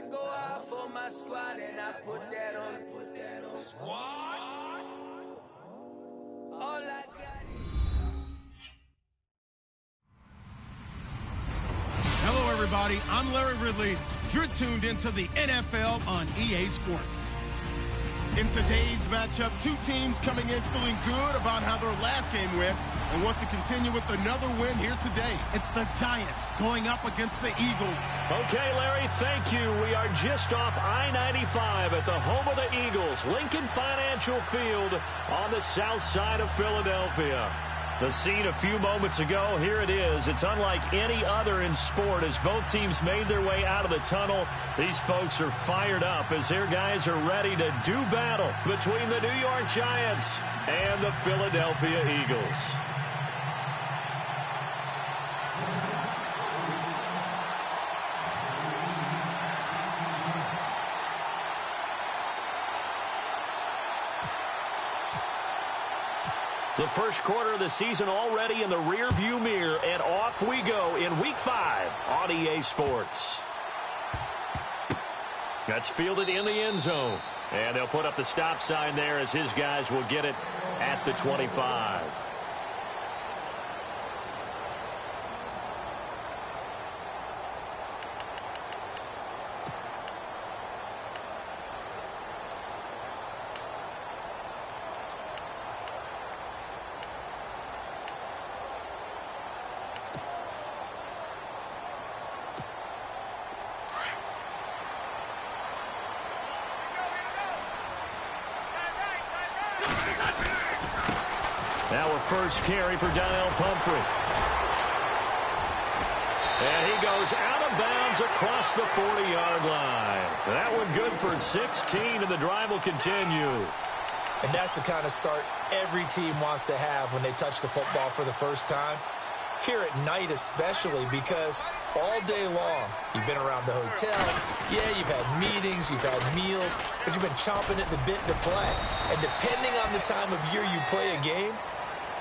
go out for my squad and I put that on. Squad? All I got is... Hello, everybody. I'm Larry Ridley. You're tuned into the NFL on EA Sports. In today's matchup, two teams coming in feeling good about how their last game went and want to continue with another win here today. It's the Giants going up against the Eagles. Okay, Larry, thank you. We are just off I-95 at the home of the Eagles, Lincoln Financial Field on the south side of Philadelphia. The scene a few moments ago, here it is. It's unlike any other in sport as both teams made their way out of the tunnel. These folks are fired up as their guys are ready to do battle between the New York Giants and the Philadelphia Eagles. The first quarter of the season already in the rearview mirror, and off we go in Week 5 on EA Sports. That's fielded in the end zone, and they'll put up the stop sign there as his guys will get it at the 25. Now a first carry for Donnell Pumphrey. And he goes out of bounds across the 40-yard line. That one good for 16, and the drive will continue. And that's the kind of start every team wants to have when they touch the football for the first time. Here at night especially, because all day long you've been around the hotel. Yeah, you've had meetings, you've had meals, but you've been chomping at the bit to play. And depending on the time of year you play a game,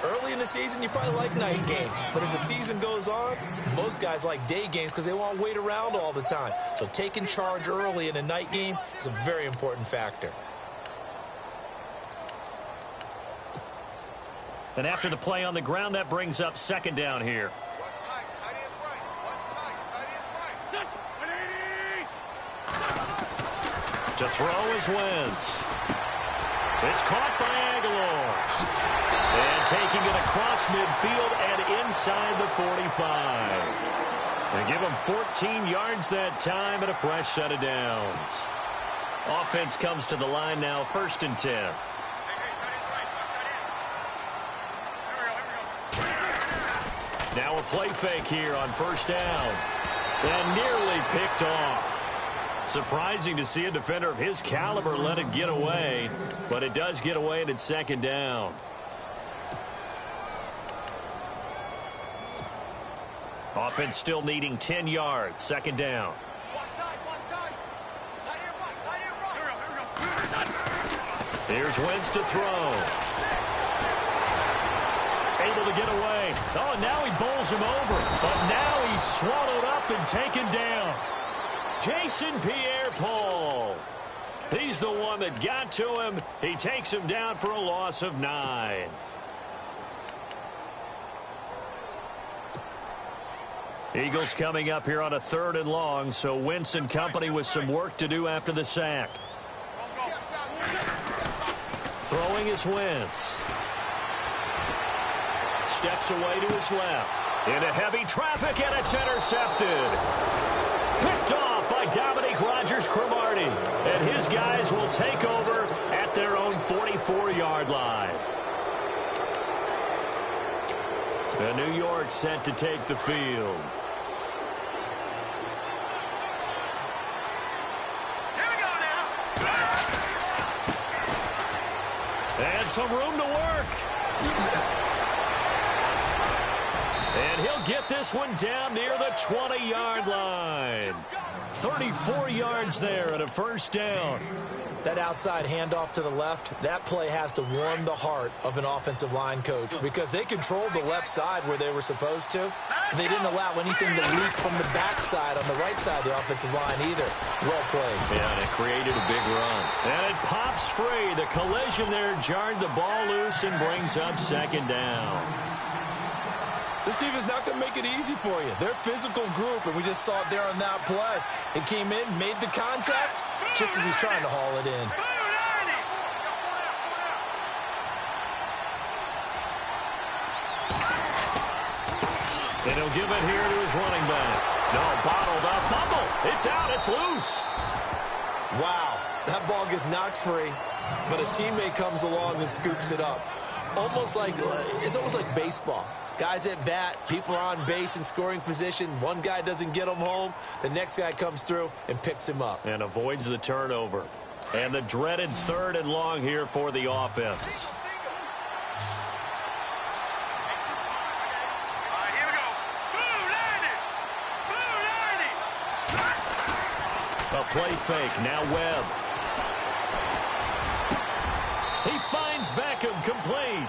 early in the season, you probably like night games. But as the season goes on, most guys like day games because they won't wait around all the time. So taking charge early in a night game is a very important factor. And after the play on the ground, that brings up second down here. What's tight? Tight is right. What's tight? Tight is right. To throw is Wentz. It's caught by Aguilar. And taking it across midfield and inside the 45. They give him 14 yards that time and a fresh set of downs. Offense comes to the line now, 1st and 10. Now a play fake here on 1st down. And nearly picked off. Surprising to see a defender of his caliber let it get away, but it does get away and it's 2nd down. Offense still needing 10 yards, 2nd down. Here's Wentz to throw. Able to get away. Oh, and now he bowls him over. But now he's swallowed up and taken down. Jason Pierre-Paul. He's the one that got to him. He takes him down for a loss of 9. Eagles coming up here on a 3rd and long, so Wentz and company with some work to do after the sack. Throwing is Wentz. Steps away to his left. Into heavy traffic, and it's intercepted. Picked off by Dominique Rodgers-Cromartie. And his guys will take over at their own 44-yard line. And New York set to take the field. Here we go now. And some room to work. And he'll get this one down near the 20-yard line. 34 yards there and a first down. That outside handoff to the left, that play has to warm the heart of an offensive line coach because they controlled the left side where they were supposed to. They didn't allow anything to leak from the backside on the right side of the offensive line either. Well played. Yeah, and it created a big run. And it pops free. The collision there jarred the ball loose and brings up second down. This team is not going to make it easy for you. They're a physical group, and we just saw it there on that play. It came in, made the contact, just as he's trying to haul it in. And he'll give it here to his running back. No, bottled up, fumble. It's out, it's loose. Wow, that ball gets knocked free, but a teammate comes along and scoops it up. It's almost like baseball. Guys at bat, people are on base in scoring position. One guy doesn't get him home. The next guy comes through and picks him up. And avoids the turnover. And the dreaded 3rd and long here for the offense. All right, here we go. Boo, Landy! Boo, Landy! A play fake, now Webb. He finds Beckham, complete.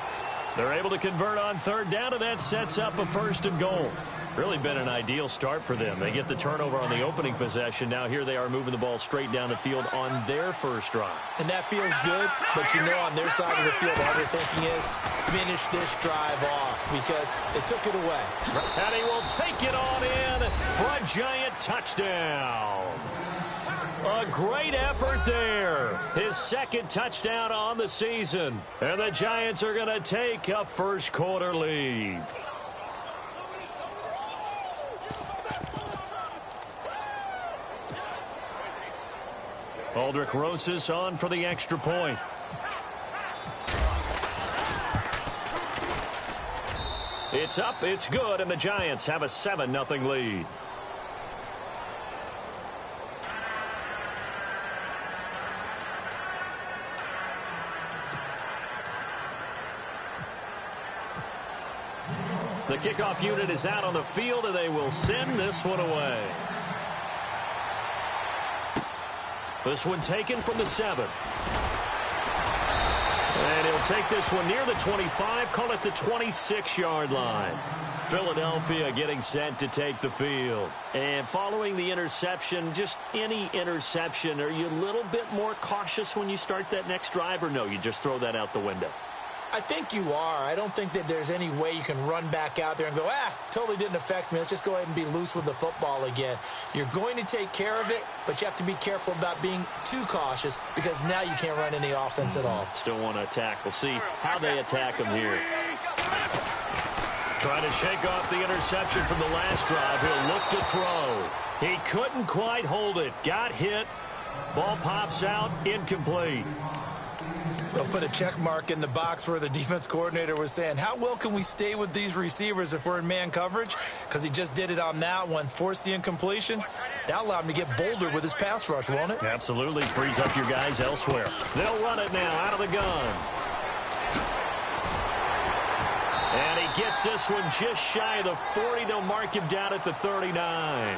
They're able to convert on 3rd down, and that sets up a 1st and goal. Really been an ideal start for them. They get the turnover on the opening possession. Now here they are moving the ball straight down the field on their first drive. And that feels good, but you know on their side of the field, all they're thinking is finish this drive off because they took it away. And he will take it on in for a giant touchdown. A great effort there. His 2nd touchdown on the season. And the Giants are going to take a first-quarter lead. Aldrich Rosas on for the extra point. It's up, it's good, and the Giants have a 7-0 lead. The kickoff unit is out on the field, and they will send this one away. This one taken from the 7. And he'll take this one near the 25, call it the 26-yard line. Philadelphia getting set to take the field. And following the interception, just any interception, are you a little bit more cautious when you start that next drive, or no, you just throw that out the window? I think you are. I don't think that there's any way you can run back out there and go, totally didn't affect me. Let's just go ahead and be loose with the football again. You're going to take care of it, but you have to be careful about being too cautious because now you can't run any offense at all. Still want to attack. We'll see how they attack him here. Trying to shake off the interception from the last drive. He'll look to throw. He couldn't quite hold it. Got hit. Ball pops out. Incomplete. They'll put a check mark in the box where the defense coordinator was saying, how well can we stay with these receivers if we're in man coverage? Because he just did it on that one, forced the incompletion. That allowed him to get bolder with his pass rush, won't it? Absolutely. Frees up your guys elsewhere. They'll run it now out of the gun. And he gets this one just shy of the 40. They'll mark him down at the 39.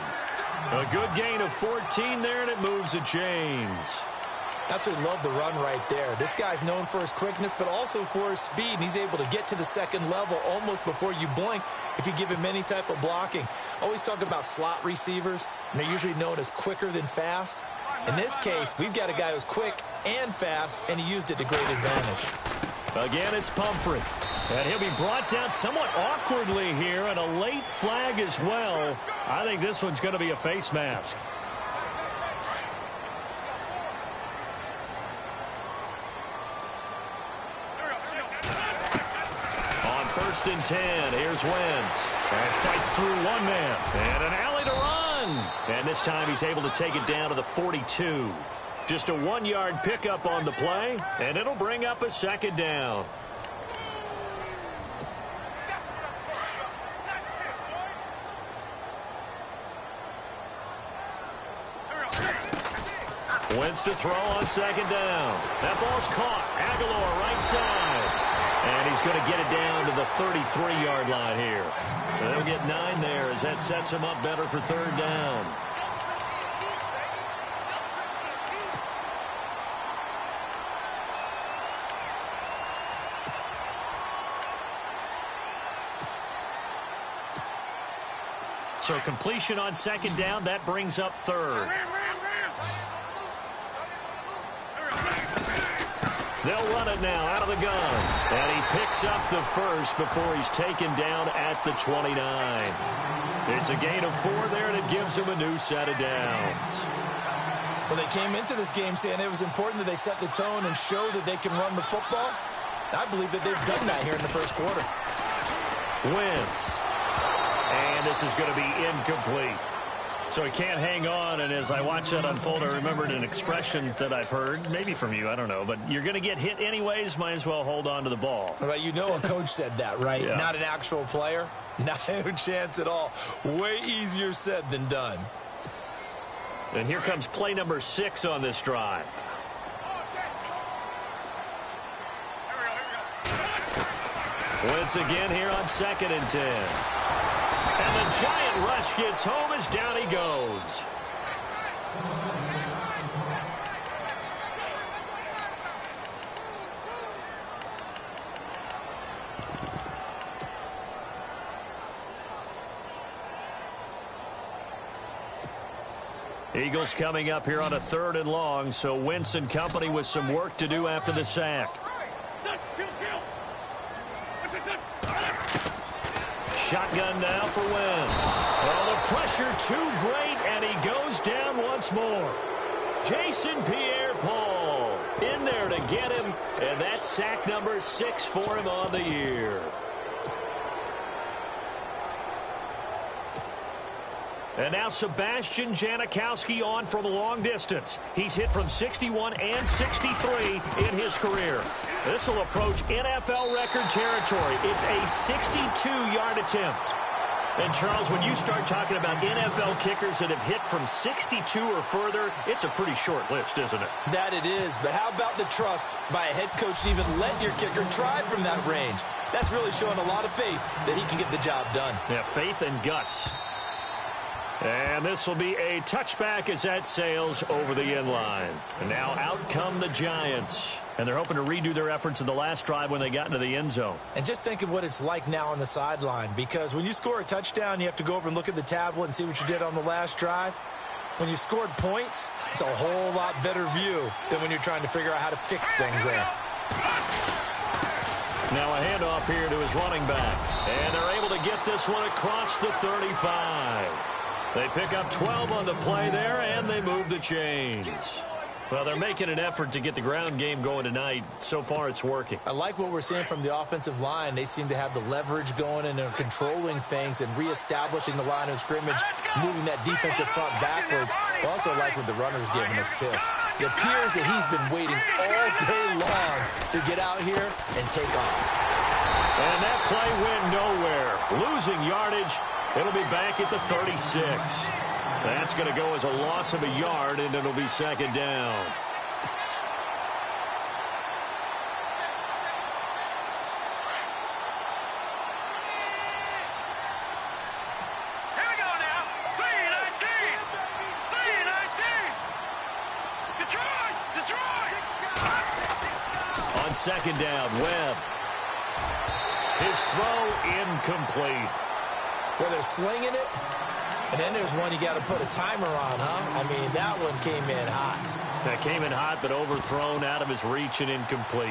A good gain of 14 there, and it moves the chains. Absolutely love the run right there. This guy's known for his quickness, but also for his speed, and he's able to get to the 2nd level almost before you blink if you give him any type of blocking. Always talk about slot receivers, and they're usually known as quicker than fast. In this case, we've got a guy who's quick and fast, and he used it to great advantage. Again, it's Pumphrey. And he'll be brought down somewhat awkwardly here, and a late flag as well. I think this one's going to be a face mask. On 1st and 10, here's Wentz. And fights through one man. And an alley to run. And this time he's able to take it down to the 42. Just a 1-yard pickup on the play, and it'll bring up a 2nd down. Wentz to throw on 2nd down. That ball's caught. Aguilar right side. And he's He's going to get it down to the 33-yard line here. They'll get 9 there as that sets him up better for third down. So completion on second down, that brings up third. They'll run it now out of the gun. And he picks up the first before he's taken down at the 29. It's a gain of 4 there, and it gives him a new set of downs. Well, they came into this game saying it was important that they set the tone and show that they can run the football. I believe that they've done that here in the first quarter. Wentz. And this is going to be incomplete. So he can't hang on, and as I watch that unfold, I remembered an expression that I've heard, maybe from you, I don't know, but you're going to get hit anyways, might as well hold on to the ball. Well, you know a coach said that, right? Yeah. Not an actual player. No chance at all. Way easier said than done. And here comes play number 6 on this drive. Once again here on 2nd and 10. And the giant rush gets home as down he goes. Eagles coming up here on a 3rd and long, so Wentz and company with some work to do after the sack. Shotgun now for Wentz. Well, the pressure too great, and he goes down once more. Jason Pierre-Paul in there to get him, and that's sack number 6 for him on the year. And now Sebastian Janikowski on from long distance. He's hit from 61 and 63 in his career. This will approach NFL record territory. It's a 62-yard attempt. And, Charles, when you start talking about NFL kickers that have hit from 62 or further, it's a pretty short list, isn't it? That it is, but how about the trust by a head coach to even let your kicker try from that range? That's really showing a lot of faith that he can get the job done. Yeah, faith and guts. And this will be a touchback as that sails over the end line. And now out come the Giants. And they're hoping to redo their efforts in the last drive when they got into the end zone. And just think of what it's like now on the sideline, because when you score a touchdown, you have to go over and look at the tablet and see what you did on the last drive. When you scored points, it's a whole lot better view than when you're trying to figure out how to fix things there. Now a handoff here to his running back. And they're able to get this one across the 35. They pick up 12 on the play there, and they move the chains. Well, they're making an effort to get the ground game going tonight. So far, it's working. I like what we're seeing from the offensive line. They seem to have the leverage going, and they're controlling things and reestablishing the line of scrimmage, moving that defensive front backwards. I also like what the runner's giving us, too. It appears that he's been waiting all day long to get out here and take off. And that play went nowhere. Losing yardage. It'll be back at the 36. That's going to go as a loss of a yard, and it'll be second down. Here we go now. 3-19. 3-19. Detroit. On second down, Webb. His throw incomplete. Well, they're slinging it, and then there's one you got to put a timer on, huh? I mean, that one came in hot. That came in hot, but overthrown out of his reach and incomplete.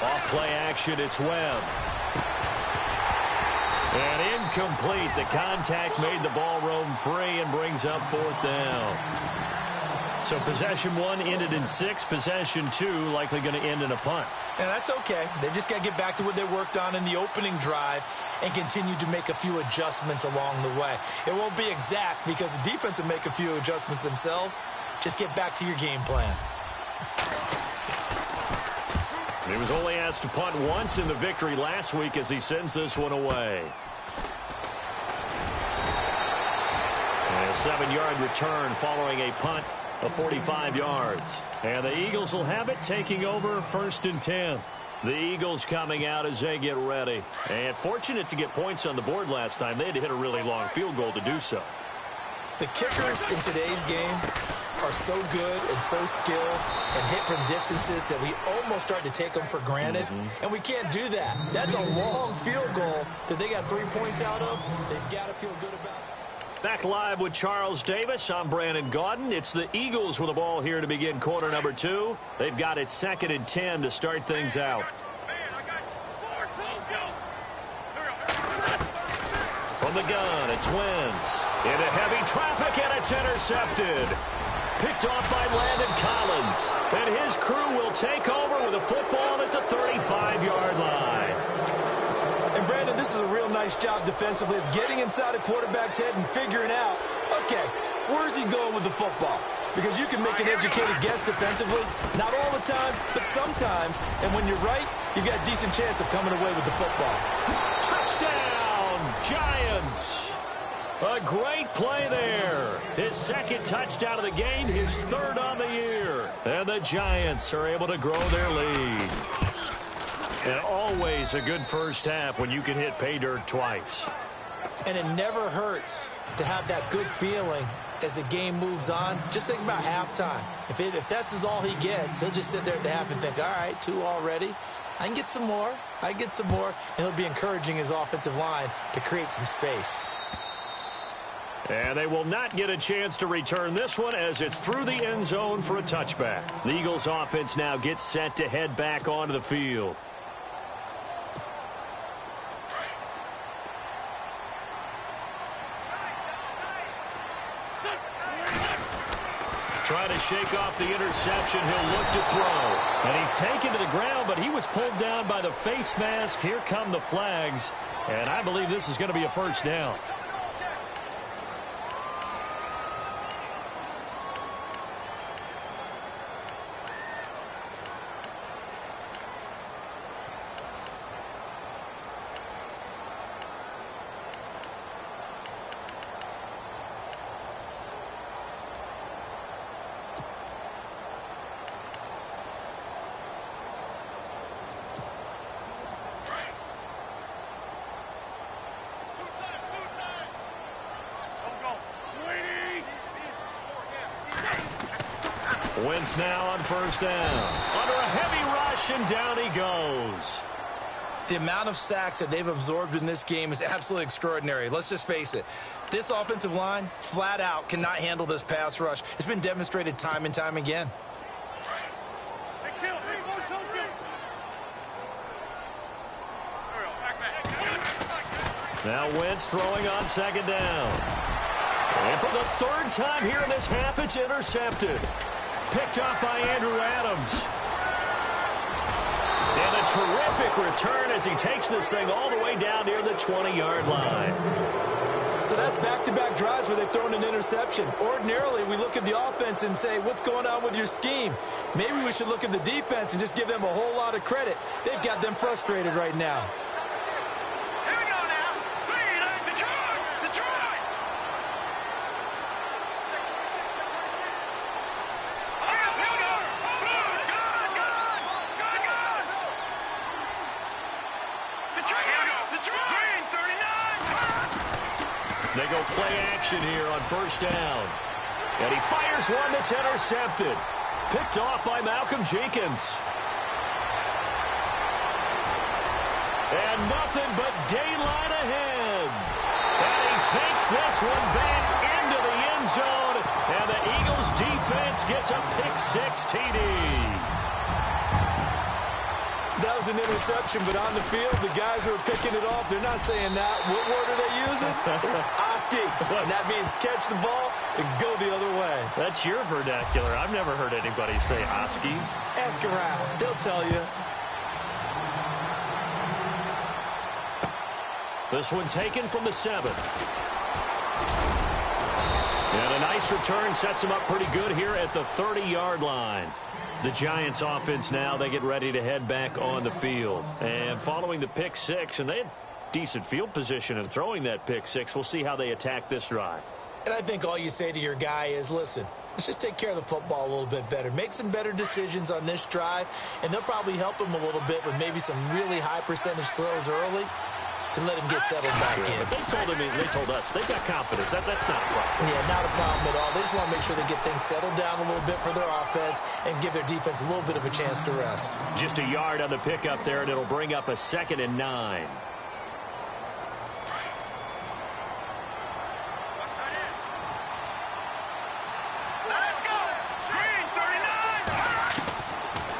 Off play action, it's Webb. And incomplete. The contact made the ball roam free and brings up 4th down. So possession 1 ended in 6. Possession 2 likely going to end in a punt. And that's okay. They just got to get back to what they worked on in the opening drive and continue to make a few adjustments along the way. It won't be exact because the defense will make a few adjustments themselves. Just get back to your game plan. He was only asked to punt once in the victory last week as he sends this one away. And a 7-yard return following a punt of 45 yards. And the Eagles will have it, taking over 1st and 10. The Eagles coming out as they get ready. And fortunate to get points on the board last time. They had to hit a really long field goal to do so. The kickers in today's game are so good and so skilled and hit from distances that we almost start to take them for granted. And we can't do that. That's a long field goal that they got 3 points out of. They've got to feel good about it. Back live with Charles Davis. I'm Brandon Gaudin. It's the Eagles with the ball here to begin quarter number 2. They've got it 2nd and 10 to start things out. From the gun, it's Wentz. Into heavy traffic, and it's intercepted. Picked off by Landon Collins. And his crew will take over with a football at the 35-yard line. And, Brandon, this is a real nice job defensively of getting inside a quarterback's head and figuring out, okay, where's he going with the football? Because you can make an educated guess defensively, not all the time, but sometimes. And when you're right, you've got a decent chance of coming away with the football. Touchdown, Giants. A great play there. His 2nd touchdown of the game, his 3rd on the year. And the Giants are able to grow their lead. And always a good first half when you can hit pay dirt twice. And it never hurts to have that good feeling as the game moves on. Just think about halftime. If that's all he gets, he'll just sit there at the half and think, all right, 2 already. I can get some more. I can get some more. And he'll be encouraging his offensive line to create some space. And they will not get a chance to return this one as it's through the end zone for a touchback. The Eagles offense now gets set to head back onto the field. Trying to shake off the interception. He'll look to throw. And he's taken to the ground, but he was pulled down by the face mask. Here come the flags. And I believe this is going to be a first down. Wentz now on first down. Under a heavy rush, and down he goes. The amount of sacks that they've absorbed in this game is absolutely extraordinary. Let's just face it. This offensive line, flat out, cannot handle this pass rush. It's been demonstrated time and time again. Now Wentz throwing on 2nd down. And for the 3rd time here in this half, it's intercepted. Picked up by Andrew Adams. And a terrific return as he takes this thing all the way down near the 20-yard line. So that's back-to-back drives where they've thrown an interception. Ordinarily, we look at the offense and say, what's going on with your scheme? Maybe we should look at the defense and just give them a whole lot of credit. They've got them frustrated right now. They go play action here on first down. And he fires one that's intercepted. Picked off by Malcolm Jenkins. And nothing but daylight ahead. And he takes this one back into the end zone. And the Eagles defense gets a pick-6 TD. That was an interception, but on the field, the guys who are picking it off, they're not saying that. What word are they using? It's Oski. And that means catch the ball and go the other way. That's your vernacular. I've never heard anybody say Oski. Ask around. They'll tell you. This one taken from the 7. And a nice return sets them up pretty good here at the 30-yard line. The Giants offense now, they get ready to head back on the field. And following the pick six, and they had decent field position and throwing that pick six, we'll see how they attack this drive. And I think all you say to your guy is, listen, let's just take care of the football a little bit better. Make some better decisions on this drive, and they'll probably help him a little bit with maybe some really high percentage throws early to let him get settled back in. But they told us they've got confidence. That's not a problem. Yeah, not a problem at all. They just want to make sure they get things settled down a little bit for their offense and give their defense a little bit of a chance to rest. Just a yard on the pickup there, and it'll bring up a 2nd and 9.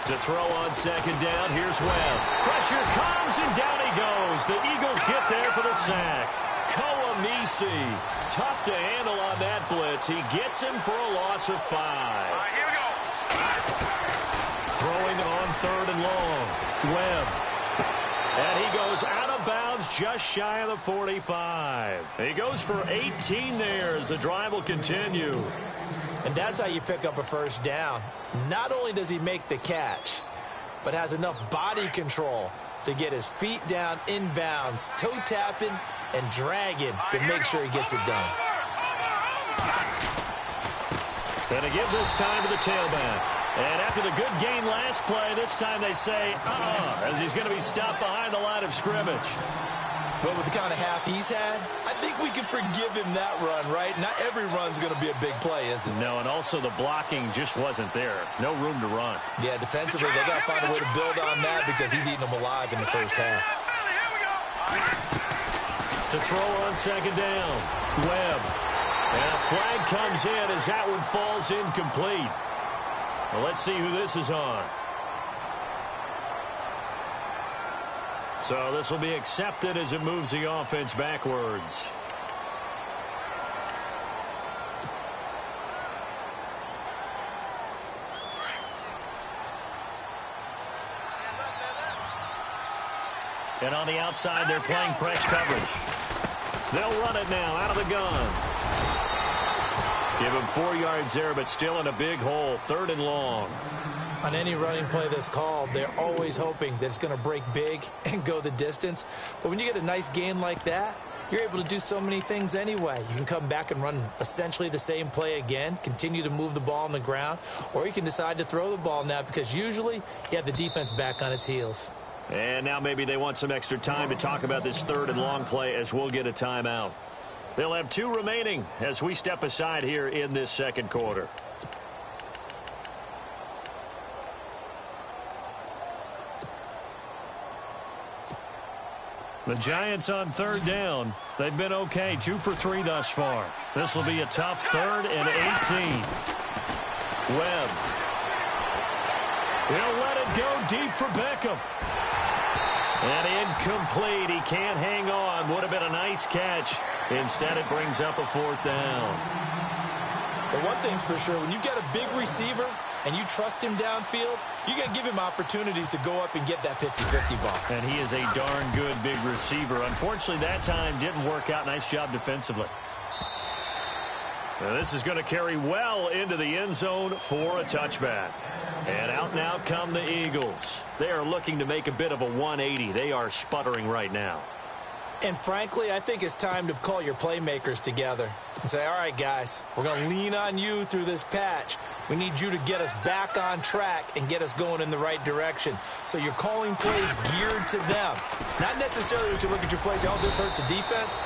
To throw on 2nd down, here's Webb. Pressure comes, and down he goes. The Eagles get there for the sack. Koamisi, tough to handle on that blitz. He gets him for a loss of 5. All right, here we go. Throwing on 3rd and long. Webb. And he goes out of bounds just shy of the 45. He goes for 18 there as the drive will continue. And that's how you pick up a first down. Not only does he make the catch, but has enough body control to get his feet down inbounds, toe tapping and dragging to make sure he gets it done. And to give this time to the tailback. And after the good gain last play, this time they say, as he's going to be stopped behind the line of scrimmage. But with the kind of half he's had, I think we can forgive him that run, right? Not every run's going to be a big play, is it? No, and also the blocking just wasn't there. No room to run. Yeah, defensively, they got to find a way to build on that because he's eating them alive in the first half. To throw on 2nd down, Webb. And a flag comes in as that one falls incomplete. Well, let's see who this is on. So this will be accepted as it moves the offense backwards. And on the outside, they're playing press coverage. They'll run it now out of the gun. Give him 4 yards there, but still in a big hole. 3rd and long. On any running play that's called, they're always hoping that it's going to break big and go the distance. But when you get a nice gain like that, you're able to do so many things anyway. You can come back and run essentially the same play again, continue to move the ball on the ground, or you can decide to throw the ball now because usually you have the defense back on its heels. And now maybe they want some extra time to talk about this 3rd and long play as we'll get a timeout. They'll have 2 remaining as we step aside here in this 2nd quarter. The Giants on 3rd down. They've been okay, 2 for 3 thus far. This will be a tough 3rd and 18. Webb. He'll let it go deep for Beckham. And incomplete. He can't hang on. Would have been a nice catch. Instead, it brings up a 4th down. But one thing's for sure, when you get a big receiver and you trust him downfield, you got to give him opportunities to go up and get that 50-50 ball. And he is a darn good big receiver. Unfortunately, that time didn't work out. Nice job defensively. Now, this is going to carry well into the end zone for a touchback. And out come the Eagles. They are looking to make a bit of a 180. They are sputtering right now. And frankly, I think it's time to call your playmakers together and say, all right, guys, we're going to lean on you through this patch. We need you to get us back on track and get us going in the right direction. So you're calling plays geared to them. Not necessarily when you look at your plays, oh, this hurts the defense.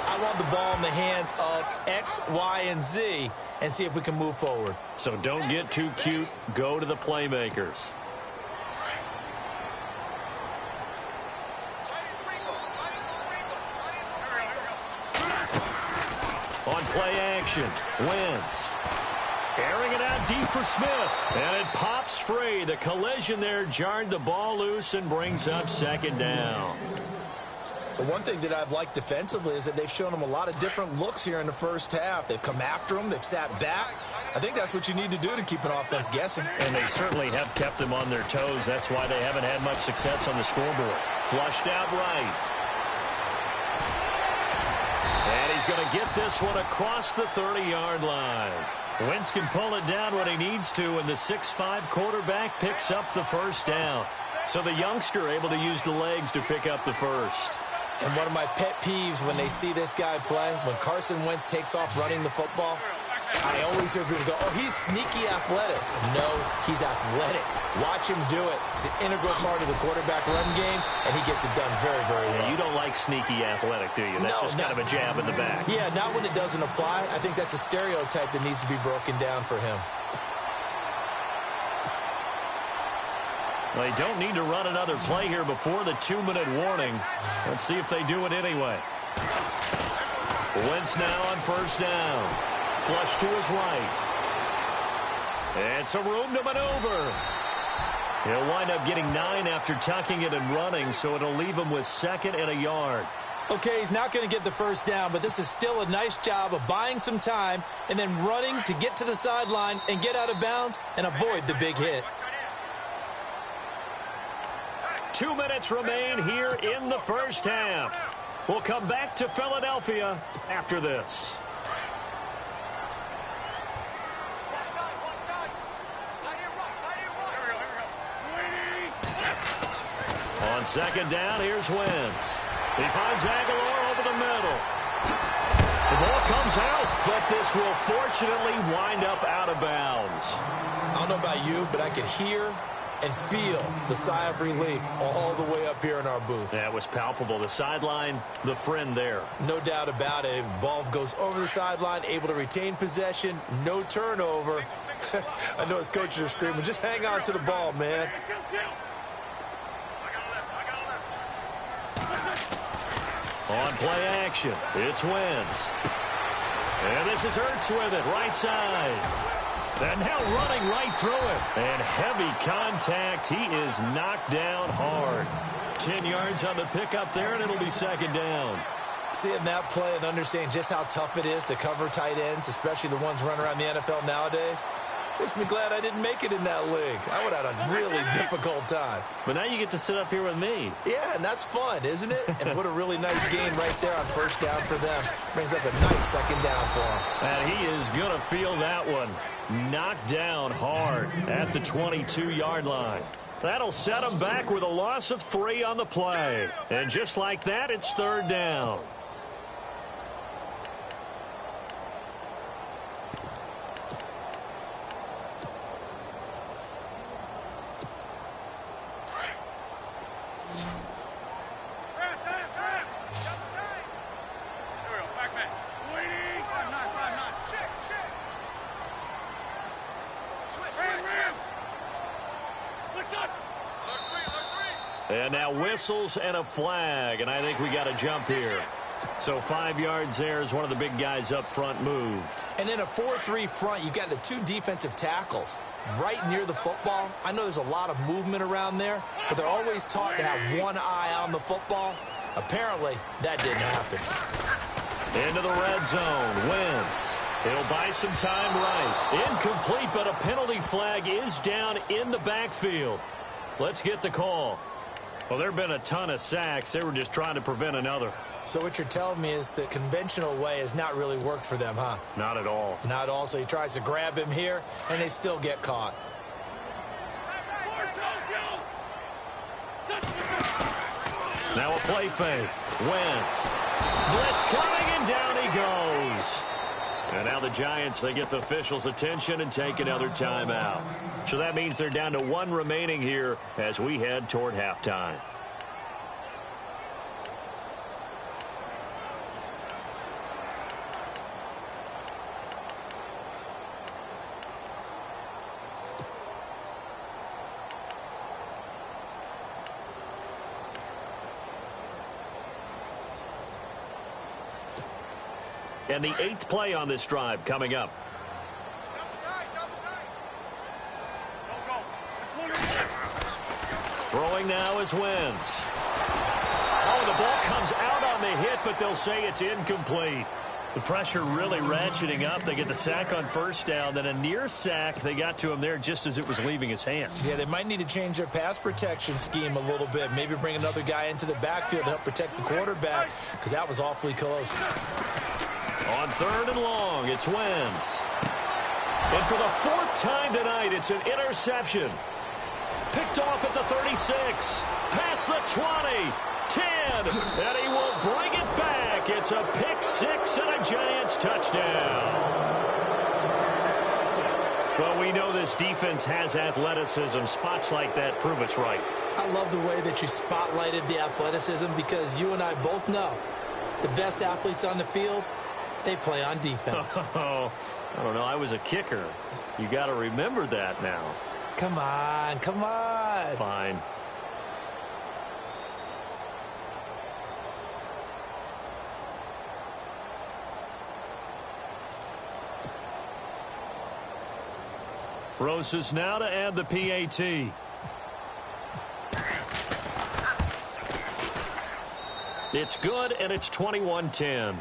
I want the ball in the hands of X, Y, and Z and see if we can move forward. So don't get too cute. Go to the playmakers. On play action, Wentz. Airing it out deep for Smith. And it pops free. The collision there jarred the ball loose and brings up 2nd down. The one thing that I've liked defensively is that they've shown them a lot of different looks here in the first half. They've come after them. They've sat back. I think that's what you need to do to keep an offense guessing. And they certainly have kept them on their toes. That's why they haven't had much success on the scoreboard. Flushed out right. And he's he's going to get this one across the 30-yard line. Wentz can pull it down when he needs to, and the 6'5" quarterback picks up the first down. So the youngster able to use the legs to pick up the first. And one of my pet peeves when they see this guy play, when Carson Wentz takes off running the football, I always hear people go, oh, he's sneaky athletic. No, he's athletic. Watch him do it. It's an integral part of the quarterback run game, and he gets it done very, very well. Yeah, you don't like sneaky athletic, do you? That's just kind of a jab in the back. Yeah, not when it doesn't apply. I think that's a stereotype that needs to be broken down for him. They don't need to run another play here before the 2-minute warning. Let's see if they do it anyway. Wentz now on first down. Flush to his right. And some room to maneuver. He'll wind up getting 9 after tucking it and running, so it'll leave him with 2nd and a yard. Okay, he's not going to get the first down, but this is still a nice job of buying some time and then running to get to the sideline and get out of bounds and avoid the big hit. 2 minutes remain here in the first half. We'll come back to Philadelphia after this. On second down, here's Wentz. He finds Aguilar over the middle. The ball comes out, but this will fortunately wind up out of bounds. I don't know about you, but I could hear and feel the sigh of relief all the way up here in our booth. That was palpable. The sideline, the friend there. No doubt about it. Ball goes over the sideline, able to retain possession, no turnover. I know his coaches are screaming, just hang on to the ball, man. On play action, it's Wentz. And this is Ertz with it, right side. And now running right through it. And heavy contact. He is knocked down hard. 10 yards on the pickup there, and it'll be second down. Seeing that play and understanding just how tough it is to cover tight ends, especially the ones running around the NFL nowadays, makes me glad I didn't make it in that league. I would have had a really difficult time. But now you get to sit up here with me. Yeah, and that's fun, isn't it? And what a really nice game right there on first down for them. Brings up a nice second down for him. And he is going to feel that one. Knocked down hard at the 22-yard line. That'll set him back with a loss of 3 on the play. And just like that, it's third down. And now whistles and a flag, and I think we got a jump here. So 5 yards there as one of the big guys up front moved. And in a 4-3 front, you've got the 2 defensive tackles right near the football. I know there's a lot of movement around there, but they're always taught to have one eye on the football. Apparently, that didn't happen. Into the red zone, Wentz. He'll buy some time right. Incomplete, but a penalty flag is down in the backfield. Let's get the call. Well, there have been a ton of sacks. They were just trying to prevent another. So what you're telling me is the conventional way has not really worked for them, huh? Not at all. Not at all. So he tries to grab him here, and they still get caught. Now a play fake. Wentz. Blitz coming, and down he goes. And now the Giants, they get the officials' attention and take another timeout. So that means they're down to 1 remaining here as we head toward halftime. And the 8th play on this drive coming up. Throwing now is Wentz. Oh, the ball comes out on the hit, but they'll say it's incomplete. The pressure really ratcheting up. They get the sack on first down, then a near sack. They got to him there just as it was leaving his hand. Yeah, they might need to change their pass protection scheme a little bit. Maybe bring another guy into the backfield to help protect the quarterback, because that was awfully close. On 3rd and long, it's Wentz. And for the 4th time tonight, it's an interception. Picked off at the 36, past the 20, 10, and he will bring it back. It's a pick 6 and a Giants touchdown. Well, we know this defense has athleticism. Spots like that prove us right. I love the way that you spotlighted the athleticism because you and I both know the best athletes on the field, they play on defense. Oh, I don't know. I was a kicker. You got to remember that now. Come on, come on. Fine. Roses now to add the PAT. It's good, and it's 21-10.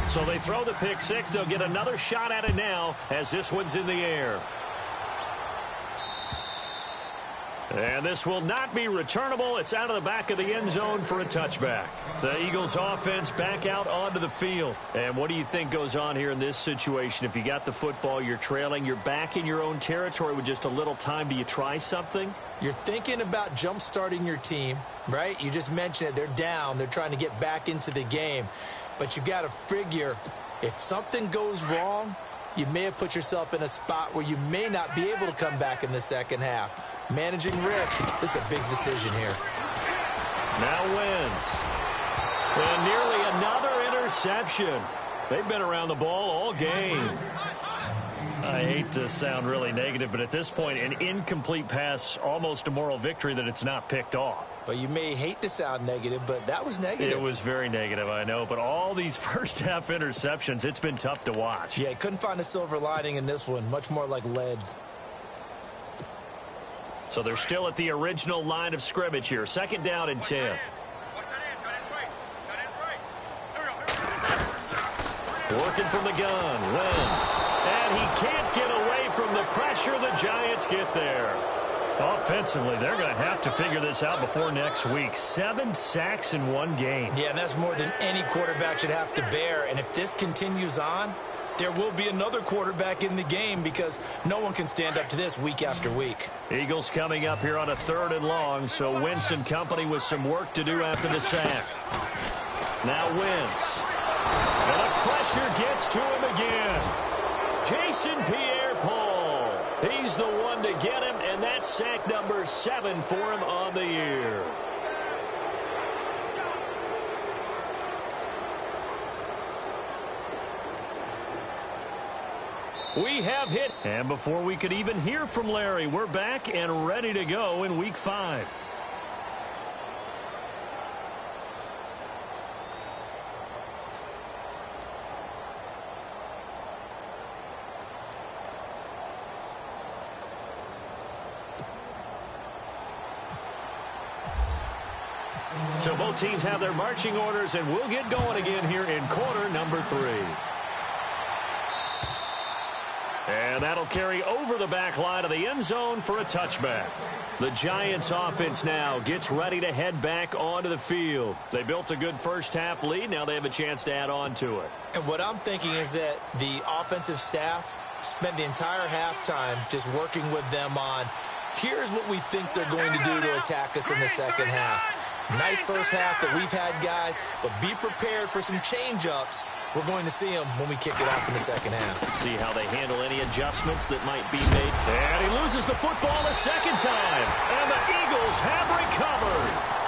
So they throw the pick 6. They'll get another shot at it now as this one's in the air. And this will not be returnable. It's out of the back of the end zone for a touchback. The Eagles offense back out onto the field. And what do you think goes on here in this situation? If you got the football, you're trailing, you're back in your own territory with just a little time. Do you try something? You're thinking about jump-starting your team, right? You just mentioned it. They're down. They're trying to get back into the game. But you got to figure if something goes wrong, you may have put yourself in a spot where you may not be able to come back in the second half. Managing risk, this is a big decision here. Now Wentz. And nearly another interception. They've been around the ball all game. I hate to sound really negative, but at this point, an incomplete pass, almost a moral victory that it's not picked off. But you may hate to sound negative, but that was negative. It was very negative, I know. But all these first-half interceptions, it's been tough to watch. Yeah, couldn't find a silver lining in this one. Much more like lead. So they're still at the original line of scrimmage here. 2nd down and 10. Working from the gun, Wentz. And he can't get away from the pressure. The Giants get there. Offensively, they're going to have to figure this out before next week. 7 sacks in one game. Yeah, and that's more than any quarterback should have to bear. And if this continues on, there will be another quarterback in the game because no one can stand up to this week after week. Eagles coming up here on a 3rd and long, so Wentz and company with some work to do after the sack. Now Wentz. And the pressure gets to him again. Jason Pierre-Paul. He's the one to get him, and that's sack number 7 for him on the year. We have hit, and before we could even hear from Larry, we're back and ready to go in Week 5. So both teams have their marching orders, and we'll get going again here in quarter number 3. And that'll carry over the back line of the end zone for a touchback. The Giants offense now gets ready to head back onto the field. They built a good first-half lead. Now they have a chance to add on to it. And what I'm thinking is that the offensive staff spent the entire halftime just working with them on, here's what we think they're going to do to attack us in the second half. Nice first half that we've had, guys, but be prepared for some change-ups. We're going to see them when we kick it off in the second half. See how they handle any adjustments that might be made. And he loses the football a second time. And the Eagles have recovered.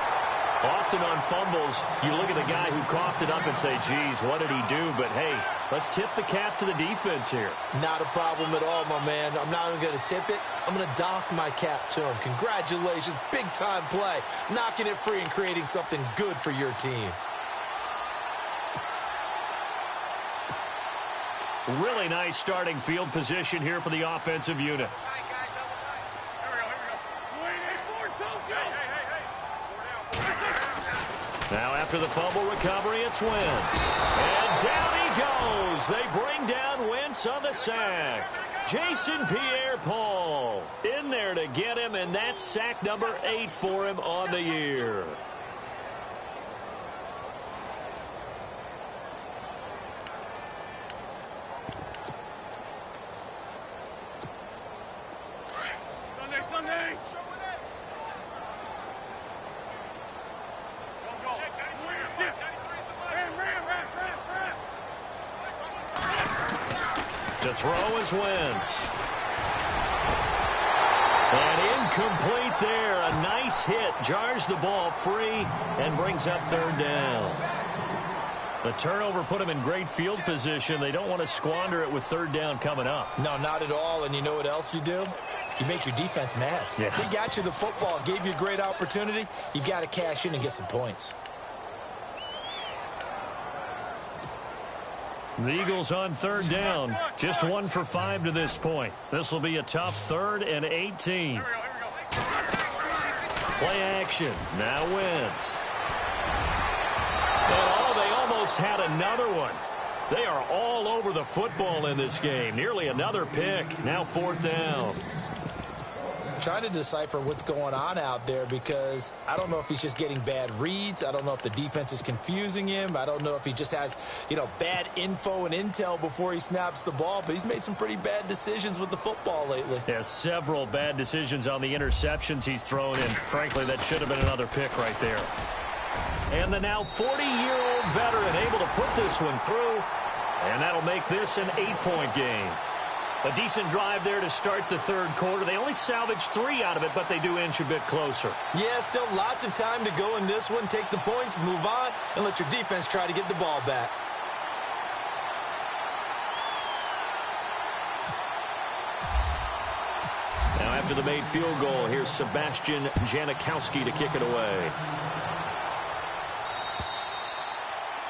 Often on fumbles, you look at the guy who coughed it up and say, geez, what did he do? But, hey, let's tip the cap to the defense here. Not a problem at all, my man. I'm not even going to tip it. I'm going to doff my cap to him. Congratulations. Big-time play. Knocking it free and creating something good for your team. Really nice starting field position here for the offensive unit. Now after the fumble recovery, it's Wentz. And down he goes. They bring down Wentz on the sack. Jason Pierre-Paul in there to get him, and that's sack number 8 for him on the year. Sunday. To throw is Wentz. And incomplete there. A nice hit. Jars the ball free and brings up third down. The turnover put him in great field position. They don't want to squander it with third down coming up. No, not at all. And you know what else you do? You make your defense mad. Yeah. They got you the football, gave you a great opportunity. You got to cash in and get some points. The Eagles on third down. Just 1 for 5 to this point. This will be a tough 3rd and 18. Play action. Now Wentz. And they almost had another one. They are all over the football in this game. Nearly another pick. Now 4th down. Trying to decipher what's going on out there because I don't know if he's just getting bad reads. I don't know if the defense is confusing him. I don't know if he just has, bad info and intel before he snaps the ball. But he's made some pretty bad decisions with the football lately. Yeah, several bad decisions on the interceptions he's thrown in. Frankly, that should have been another pick right there. And the now 40-year-old veteran able to put this one through. And that'll make this an 8-point game. A decent drive there to start the third quarter. They only salvaged 3 out of it, but they do inch a bit closer. Yeah, still lots of time to go in this one. Take the points, move on, and let your defense try to get the ball back. Now after the made field goal, here's Sebastian Janikowski to kick it away.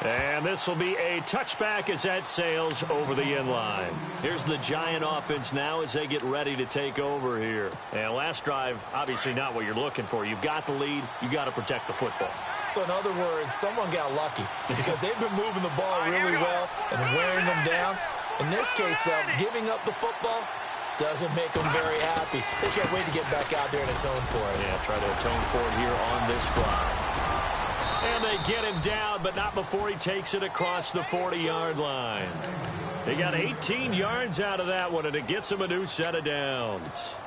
And this will be a touchback as that sails over the end line. Here's the Giant offense now as they get ready to take over here. And last drive, obviously not what you're looking for. You've got the lead. You've got to protect the football. So in other words, someone got lucky because they've been moving the ball really well and wearing them down. In this case, though, giving up the football doesn't make them very happy. They can't wait to get back out there and atone for it. Yeah, try to atone for it here on this drive. And they get him down, but not before he takes it across the 40-yard line. They got 18 yards out of that one, and it gets him a new set of downs.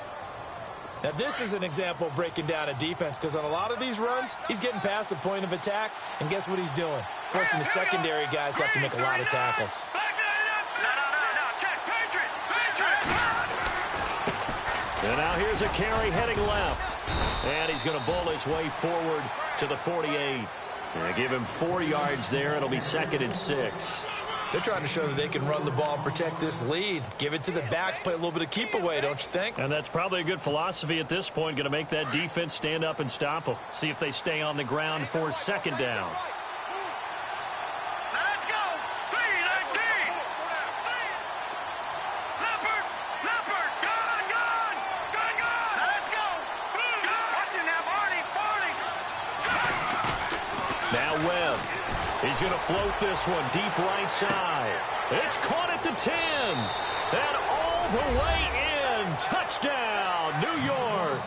Now, this is an example of breaking down a defense because on a lot of these runs, he's getting past the point of attack, and guess what he's doing? Forcing the secondary guys to have to make a lot of tackles. And now here's a carry heading left. And he's going to bowl his way forward to the 48. And give him 4 yards there. It'll be 2nd and 6. They're trying to show that they can run the ball and protect this lead. Give it to the backs, play a little bit of keep away, don't you think? And that's probably a good philosophy at this point. Going to make that defense stand up and stop them. See if they stay on the ground for 2nd down. Let's go. 3-19. Leopard. Gone. Let's go. Watch it now, Barney. Now Webb. He's going to float this one deep right side. It's caught at the 10. And all the way in. Touchdown, New York.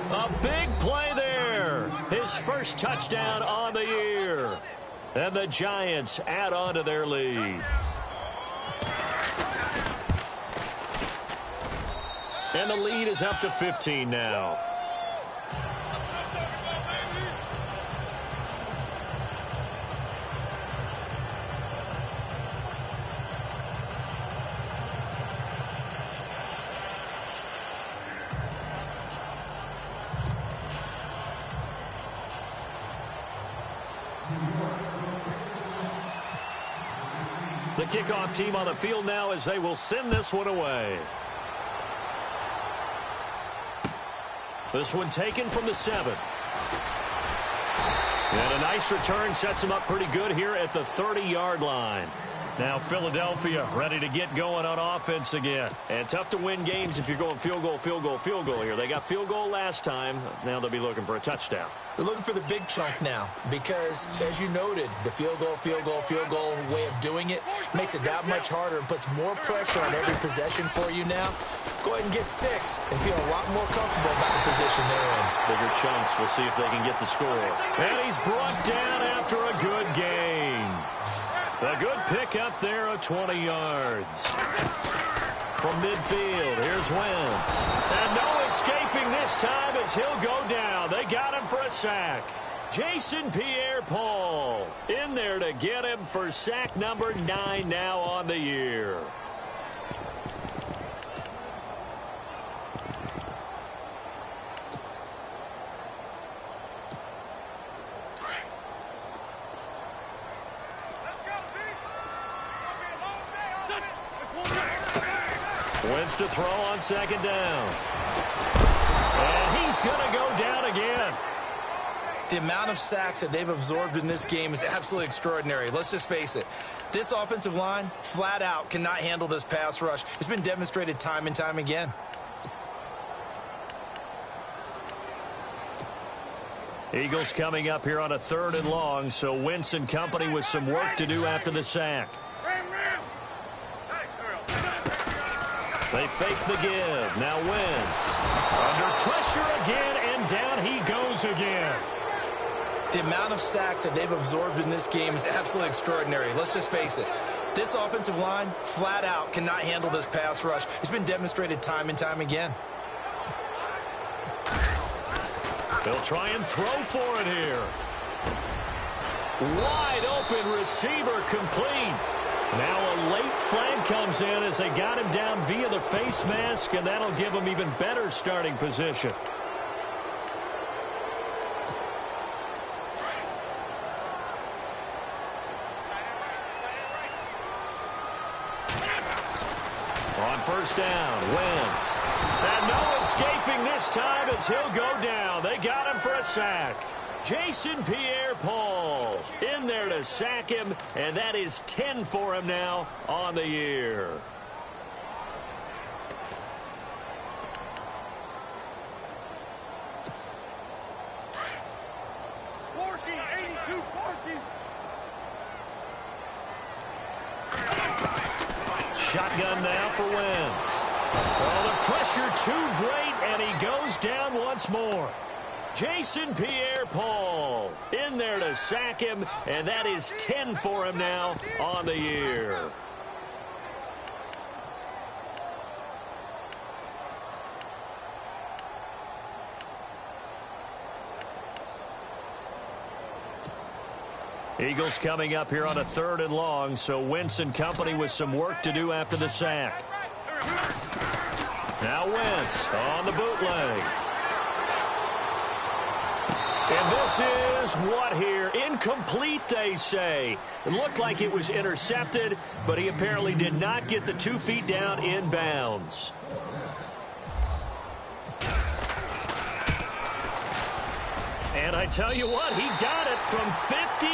A big play there. His first touchdown on the year. And the Giants add on to their lead. And the lead is up to 15 now. The kickoff team on the field now as they will send this one away. This one taken from the 7. And a nice return sets him up pretty good here at the 30-yard line. Now Philadelphia ready to get going on offense again. And tough to win games if you're going field goal, field goal, field goal here. They got field goal last time. Now they'll be looking for a touchdown. They're looking for the big chunk now because, as you noted, the field goal way of doing it makes it that much harder and puts more pressure on every possession for you now. Go ahead and get 6 and feel a lot more comfortable about the position they're in. Bigger chunks. We'll see if they can get the score. And he's brought down after a good gain. A good pick up there of 20 yards. From midfield, here's Wentz. And no escaping this time as he'll go down. They got him for a sack. Jason Pierre-Paul in there to get him for sack number 9 now on the year. Wentz to throw on second down. And he's going to go down again. The amount of sacks that they've absorbed in this game is absolutely extraordinary. Let's just face it. This offensive line, flat out, cannot handle this pass rush. It's been demonstrated time and time again. Eagles coming up here on a 3rd and long, so Wentz and company with some work to do after the sack. They fake the give. Now Wentz. Under pressure again, and down he goes again. The amount of sacks that they've absorbed in this game is absolutely extraordinary. Let's just face it. This offensive line, flat out, cannot handle this pass rush. It's been demonstrated time and time again. They'll try and throw for it here. Wide open receiver complete. Now a late flag comes in as they got him down via the face mask, and that'll give him even better starting position. On first down, Wentz. And no escaping this time as he'll go down. They got him for a sack. Jason Pierre-Paul in there to sack him, and that is 10 for him now on the year. Shotgun now for Wentz. Oh, the pressure too great, and he goes down once more. Jason Pierre-Paul in there to sack him, and that is 10 for him now on the year. Eagles coming up here on a 3rd and long, so Wentz and company with some work to do after the sack. Now Wentz on the bootleg. And this is what here? Incomplete, they say. It looked like it was intercepted, but he apparently did not get the 2 feet down in bounds. And I tell you what, he got it from 58.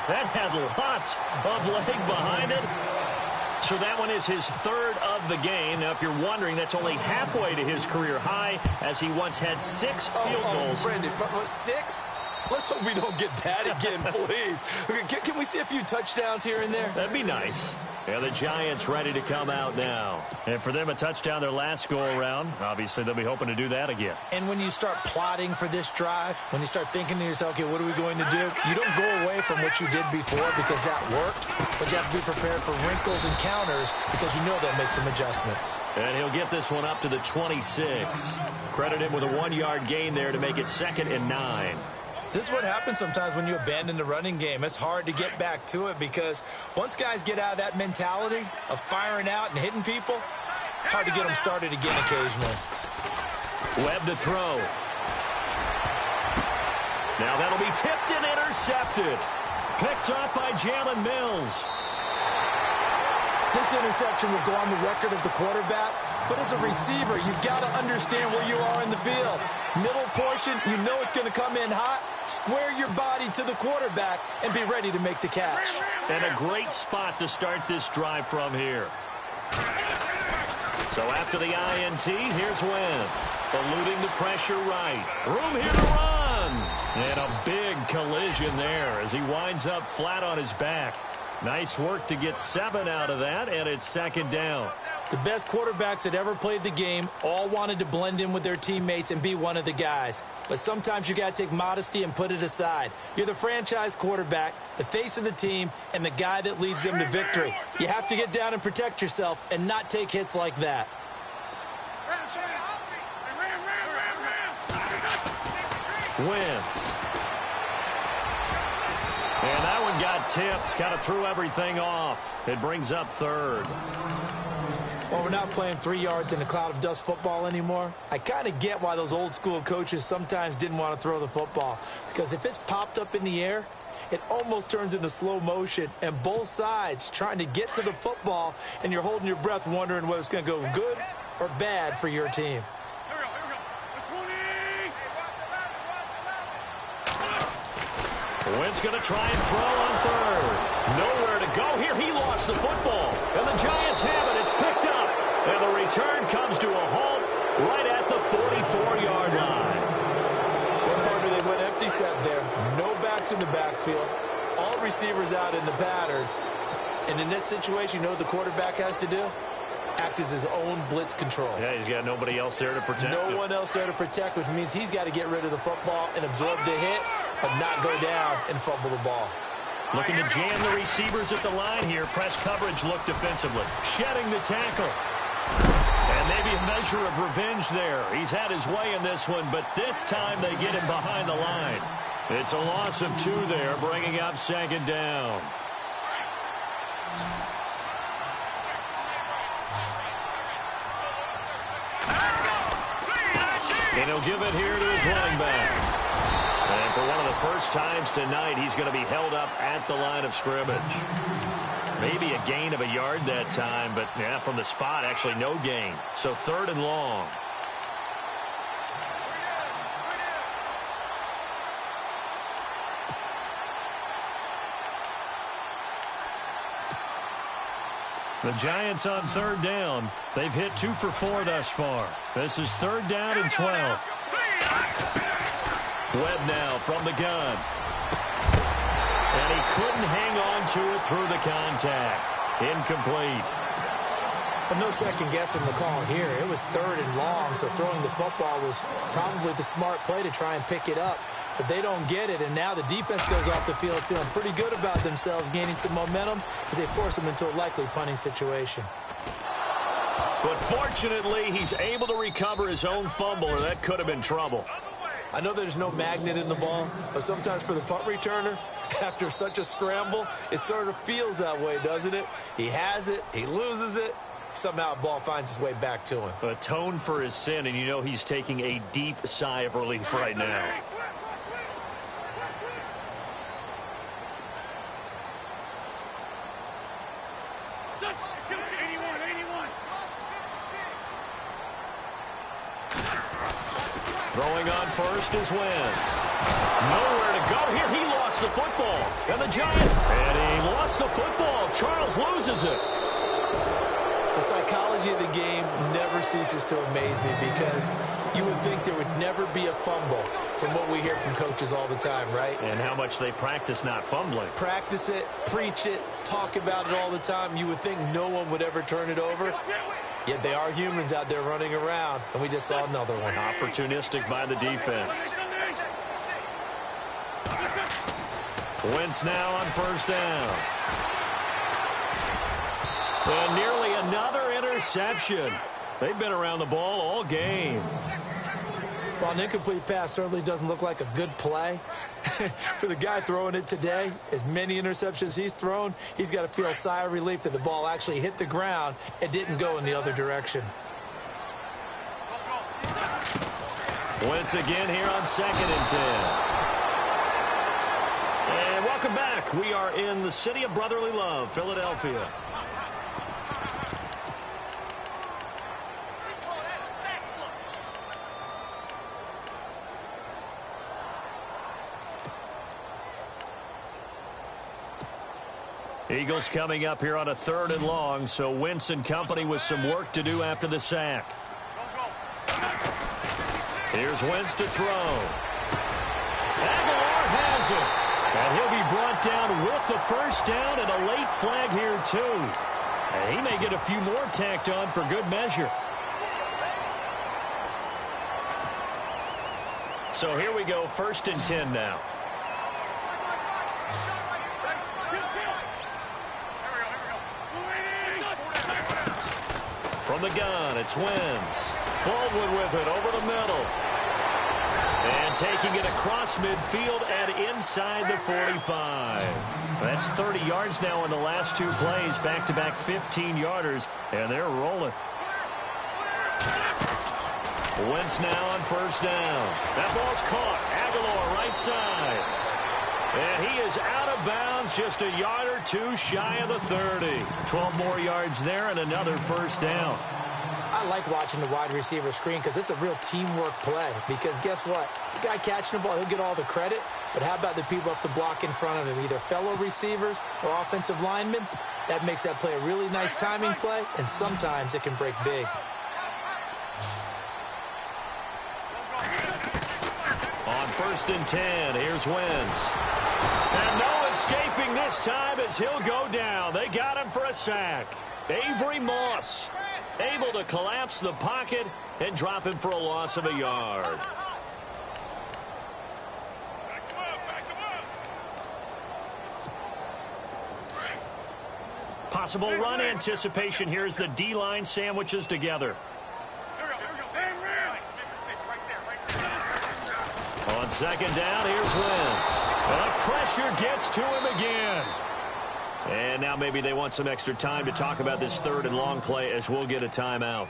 That had lots of leg behind it. So that one is his 3rd of the game. Now, if you're wondering, that's only halfway to his career high, as he once had 6 field goals. Brendan, but 6? Let's hope we don't get that again, please. Can we see a few touchdowns here and there? That'd be nice. Yeah, the Giants ready to come out now. And for them, a touchdown their last go-around. Obviously, they'll be hoping to do that again. And when you start plotting for this drive, when you start thinking to yourself, okay, what are we going to do? You don't go away from what you did before because that worked, but you have to be prepared for wrinkles and counters because you know they'll make some adjustments. And he'll get this one up to the 26. Credit him with a 1-yard gain there to make it 2nd and 9. This is what happens sometimes when you abandon the running game. It's hard to get back to it because once guys get out of that mentality of firing out and hitting people, hard to get them started again occasionally. Webb to throw. Now that'll be tipped and intercepted. Picked up by Jalen Mills. This interception will go on the record of the quarterback, but as a receiver, you've got to understand where you are in the field. Middle portion, you know it's going to come in hot. Square your body to the quarterback and be ready to make the catch. And a great spot to start this drive from here. So after the INT, here's Wentz. Eluding the pressure right. Room here to run. And a big collision there as he winds up flat on his back. Nice work to get 7 out of that, and it's second down. The best quarterbacks that ever played the game all wanted to blend in with their teammates and be one of the guys. But sometimes you got to take modesty and put it aside. You're the franchise quarterback, the face of the team, and the guy that leads them to victory. You have to get down and protect yourself and not take hits like that. Wentz. And that one got tipped, kind of threw everything off. It brings up third. Well, we're not playing 3 yards in a cloud of dust football anymore. I kind of get why those old school coaches sometimes didn't want to throw the football. Because if it's popped up in the air, it almost turns into slow motion. And both sides trying to get to the football, and you're holding your breath wondering whether it's going to go good or bad for your team. Wentz going to try and throw on third. Nowhere to go here. He lost the football. And the Giants have it. It's picked up. And the return comes to a halt right at the 44-yard line. One partner, they went empty set there. No backs in the backfield. All receivers out in the pattern. And in this situation, you know what the quarterback has to do? Act as his own blitz control. Yeah, he's got nobody else there to protect him. No one else there to protect, which means he's got to get rid of the football and absorb the hit, but not go down and fumble the ball. Looking to jam the receivers at the line here. Press coverage look defensively. Shedding the tackle. And maybe a measure of revenge there. He's had his way in this one, but this time they get him behind the line. It's a loss of 2 there, bringing up second down. And he'll give it here to his running back. And for one of the first times tonight, he's going to be held up at the line of scrimmage. Maybe a gain of a yard that time, but yeah, from the spot, actually no gain. So 3rd and long. The Giants on 3rd down. They've hit 2 for 4 thus far. This is 3rd down and 12. Webb now from the gun. And he couldn't hang on to it through the contact. Incomplete. But no second guessing the call here. It was 3rd and long, so throwing the football was probably the smart play to try and pick it up. But they don't get it, and now the defense goes off the field feeling pretty good about themselves, gaining some momentum as they force them into a likely punting situation. But fortunately, he's able to recover his own fumble, or that could have been trouble. I know there's no magnet in the ball, but sometimes for the punt returner, after such a scramble, it sort of feels that way, doesn't it? He has it, he loses it, somehow the ball finds its way back to him. Atone for his sin, and you know he's taking a deep sigh of relief right now. Throwing on first is Wentz. Nowhere to go here. He lost the football. And the Giants. And he lost the football. Charles loses it. The psychology of the game never ceases to amaze me because you would think there would never be a fumble from what we hear from coaches all the time, right? And how much they practice not fumbling. Practice it, preach it, talk about it all the time. You would think no one would ever turn it over. Yet they are humans out there running around, and we just saw another one. Opportunistic by the defense. Wentz now on 1st down. And nearly another interception. They've been around the ball all game. Well, an incomplete pass certainly doesn't look like a good play. For the guy throwing it today, as many interceptions he's thrown, he's got to feel a sigh of relief that the ball actually hit the ground and didn't go in the other direction. Wentz again here on 2nd and 10. And welcome back. We are in the city of brotherly love, Philadelphia. Eagles coming up here on a 3rd and long, so Wentz and company with some work to do after the sack. Here's Wentz to throw. Aguilar has it. And he'll be brought down with the first down and a late flag here, too. And he may get a few more tacked on for good measure. So here we go, 1st and 10 now. From the gun, it's Wentz. Baldwin with it over the middle. And taking it across midfield and inside the 45. That's 30 yards now in the last 2 plays. Back-to-back 15-yarders, and they're rolling. Wentz now on 1st down. That ball's caught. Aguilar right side. And he is out of bounds, just a yard or 2 shy of the 30. 12 more yards there and another 1st down. I like watching the wide receiver screen because it's a real teamwork play. Because guess what? The guy catching the ball, he'll get all the credit. But how about the people up to block in front of him, either fellow receivers or offensive linemen? That makes that play a really nice timing play, and sometimes it can break big. On 1st and 10, here's Wentz. And no escaping this time as he'll go down. They got him for a sack. Avery Moss able to collapse the pocket and drop him for a loss of a yard. Possible run anticipation here as the D-line sandwiches together. On 2nd down, here's Wentz. The pressure gets to him again. And now maybe they want some extra time to talk about this 3rd and long play as we'll get a timeout.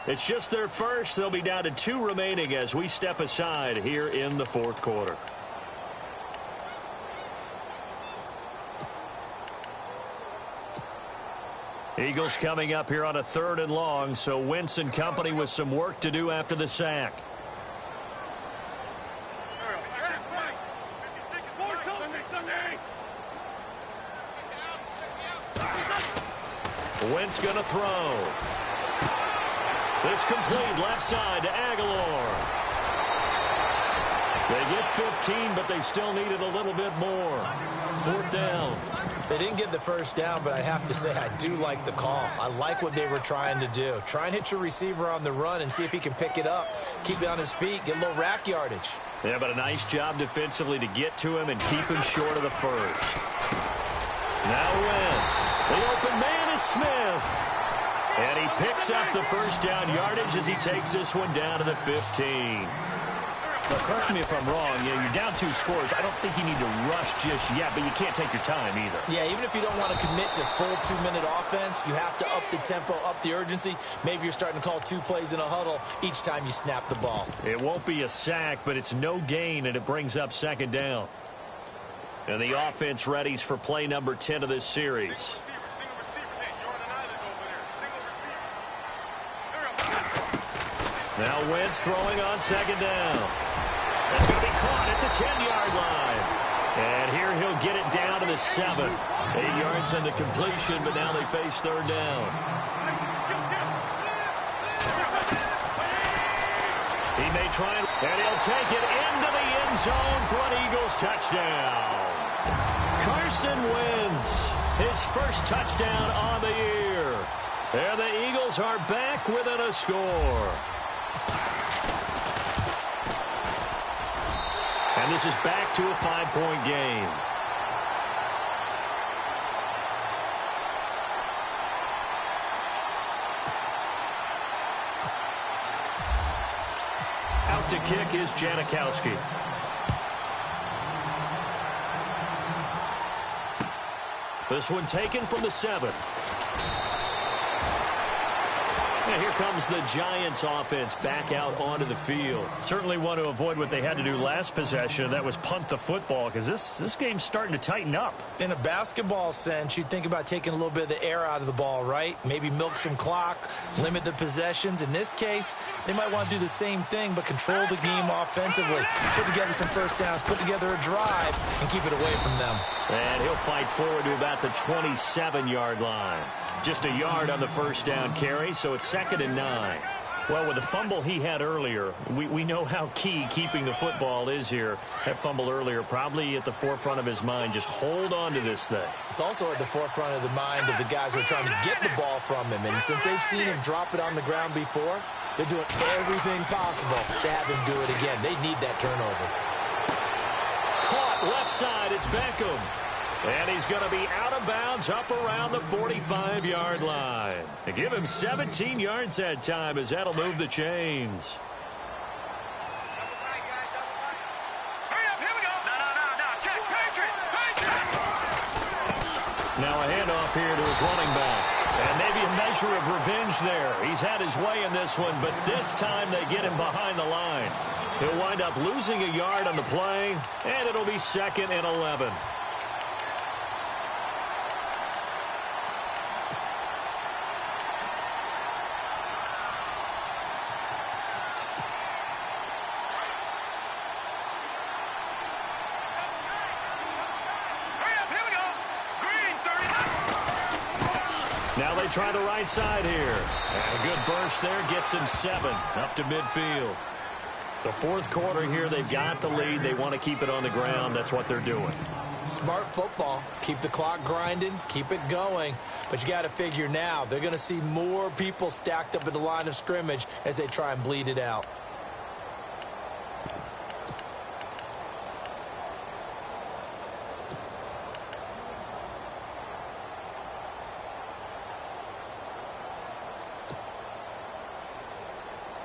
It's just their first. They'll be down to 2 remaining as we step aside here in the 4th quarter. Eagles coming up here on a 3rd and long, so Wentz and company with some work to do after the sack. Wentz going to throw. This complete left side to Aguilar. They get 15, but they still needed a little bit more. 4th down. They didn't get the 1st down, but I have to say I do like the call. I like what they were trying to do. Try and hit your receiver on the run and see if he can pick it up. Keep it on his feet, get a little rack yardage. Yeah, but a nice job defensively to get to him and keep him short of the 1st. Now Wentz. The open man is Smith. And he picks up the 1st down yardage as he takes this one down to the 15. But correct me if I'm wrong, you're down 2 scores. I don't think you need to rush just yet, but you can't take your time either. Yeah, even if you don't want to commit to full 2-minute offense, you have to up the tempo, up the urgency. Maybe you're starting to call 2 plays in a huddle each time you snap the ball. It won't be a sack, but it's no gain, and it brings up 2nd down. And the offense readies for play number 10 of this series. Now Wentz throwing on 2nd down. That's going to be caught at the 10-yard line. And here he'll get it down to the 7. 8 yards on the completion, but now they face 3rd down. He may try and he'll take it into the end zone for an Eagles touchdown. Carson Wentz, his 1st touchdown on the year. And the Eagles are back within a score. And this is back to a 5-point game. Out to kick is Janikowski. This one taken from the 7. And here comes the Giants offense back out onto the field. Certainly want to avoid what they had to do last possession. That was punt the football, because this game's starting to tighten up. In a basketball sense, you think about taking a little bit of the air out of the ball, right? Maybe milk some clock, limit the possessions. In this case, they might want to do the same thing, but control the game offensively. Put together some first downs, put together a drive, and keep it away from them. And he'll fight forward to about the 27-yard line. Just a yard on the first down carry, so it's 2nd and 9. Well, with the fumble he had earlier, we know how key keeping the football is here. That fumble earlier probably at the forefront of his mind. Just hold on to this thing. It's also at the forefront of the mind of the guys who are trying to get the ball from him. And since they've seen him drop it on the ground before, they're doing everything possible to have him do it again. They need that turnover. Caught left side. It's Beckham. And he's going to be out of bounds up around the 45-yard line. They give him 17 yards that time as that'll move the chains. Hurry up, here we go. No. Check, Patriot. Now a handoff here to his running back. And maybe a measure of revenge there. He's had his way in this one, but this time they get him behind the line. He'll wind up losing a yard on the play, and it'll be 2nd and 11. Now they try the right side here. And a good burst there gets him 7 up to midfield. The fourth quarter here, they've got the lead. They want to keep it on the ground. That's what they're doing. Smart football. Keep the clock grinding. Keep it going. But you got to figure now, they're going to see more people stacked up at the line of scrimmage as they try and bleed it out.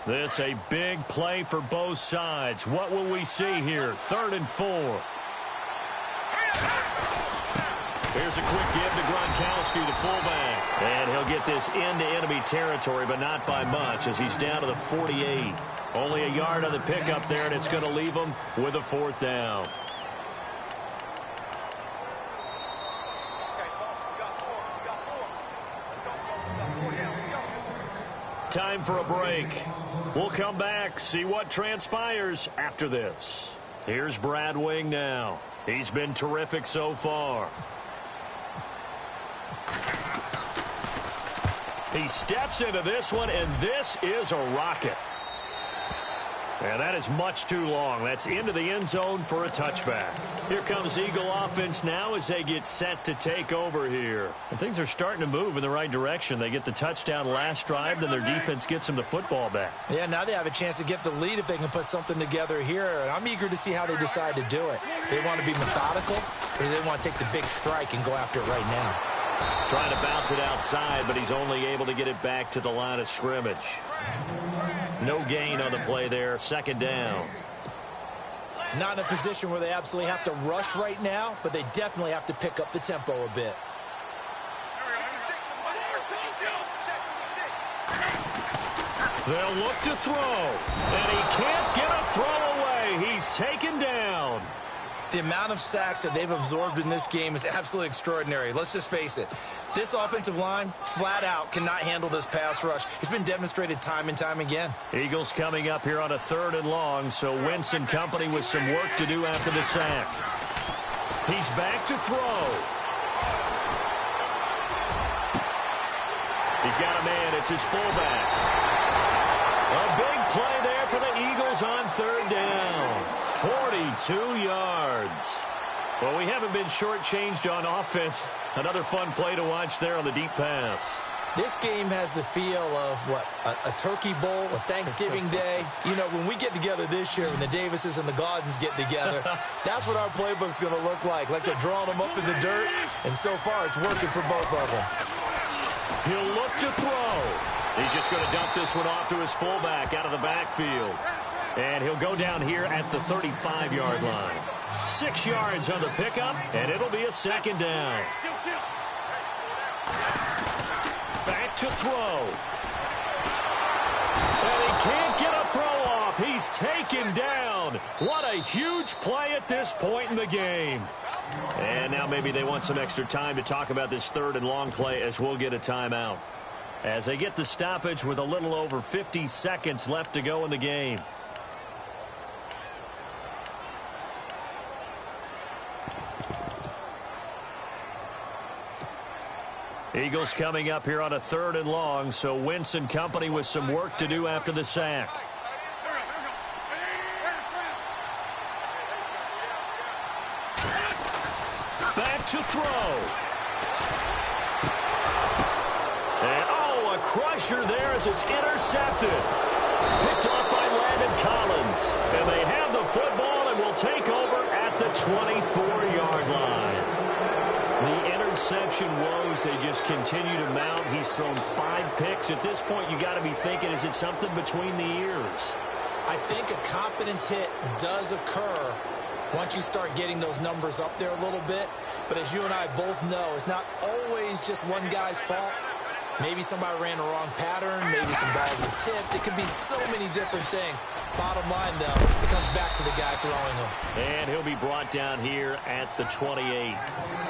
This a big play for both sides. What will we see here? 3rd and 4. Here's a quick give to Gronkowski, the fullback. And he'll get this into enemy territory, but not by much as he's down to the 48. Only a yard on the pickup there, and it's going to leave him with a 4th down. Time for a break. We'll come back, see what transpires after this. Here's Brad Wing now. He's been terrific so far. He steps into this one, and this is a rocket. And that is much too long. That's into the end zone for a touchback. Here comes Eagle offense now as they get set to take over here. And things are starting to move in the right direction. They get the touchdown last drive, then their defense gets them the football back. Yeah, now they have a chance to get the lead if they can put something together here. And I'm eager to see how they decide to do it. They want to be methodical, or do they want to take the big strike and go after it right now? Trying to bounce it outside, but he's only able to get it back to the line of scrimmage. No gain on the play there. 2nd down. Not in a position where they absolutely have to rush right now, but they definitely have to pick up the tempo a bit. They'll look to throw, and he can't get a throw away. He's taken down. The amount of sacks that they've absorbed in this game is absolutely extraordinary. Let's just face it. This offensive line, flat out, cannot handle this pass rush. It's been demonstrated time and time again. Eagles coming up here on a 3rd and long, so Wentz and company with some work to do after the sack. He's back to throw. He's got a man. It's his fullback. A big play there for the Eagles on 3rd down. 42 yards. Well, we haven't been shortchanged on offense. Another fun play to watch there on the deep pass. This game has the feel of, what, a turkey bowl, a Thanksgiving day. You know, when we get together this year, when the Davises and the Gaudens get together, that's what our playbook's going to look like. Like they're drawing them up in the dirt, and so far it's working for both of them. He'll look to throw. He's just going to dump this one off to his fullback out of the backfield. And he'll go down here at the 35-yard line. 6 yards on the pickup, and it'll be a 2nd down. Back to throw. he's taken down. What a huge play at this point in the game. And now maybe they want some extra time to talk about this 3rd and long play as we'll get a timeout. As they get the stoppage with a little over 50 seconds left to go in the game. Eagles coming up here on a 3rd and long, so Wentz and company with some work to do after the sack. Back to throw. And, oh, a crusher there as it's intercepted. Picked off by Landon Collins. And they have the football and will take over at the 24-yard line. The interception woes, they just continue to mount. He's thrown 5 picks. At this point, you got to be thinking, is it something between the ears? I think a confidence hit does occur once you start getting those numbers up there a little bit. But as you and I both know, it's not always just one guy's fault. Maybe somebody ran the wrong pattern. Maybe some balls were tipped. It could be so many different things. Bottom line, though, it comes back to the guy throwing them. And he'll be brought down here at the 28.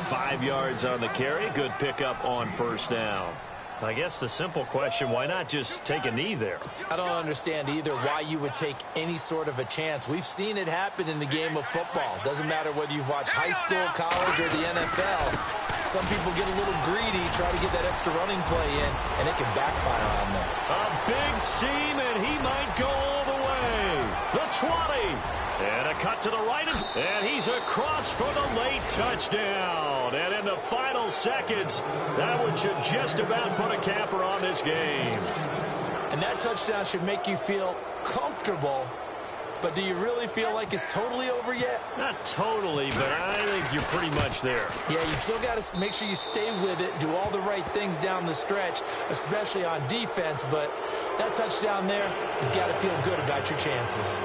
5 yards on the carry. Good pickup on 1st down. I guess the simple question, why not just take a knee there? I don't understand either why you would take any sort of a chance. We've seen it happen in the game of football. Doesn't matter whether you've watched high school, college, or the NFL. Some people get a little greedy, try to get that extra running play in, and it can backfire on them. A big seam, and he might go all the way. The 20. And a cut to the right, and he's across for the late touchdown. And in the final seconds, that one should just about put a capper on this game. And that touchdown should make you feel comfortable. But do you really feel like it's totally over yet? Not totally, but I think you're pretty much there. Yeah, you still got to make sure you stay with it, do all the right things down the stretch, especially on defense. But that touchdown there, you've got to feel good about your chances.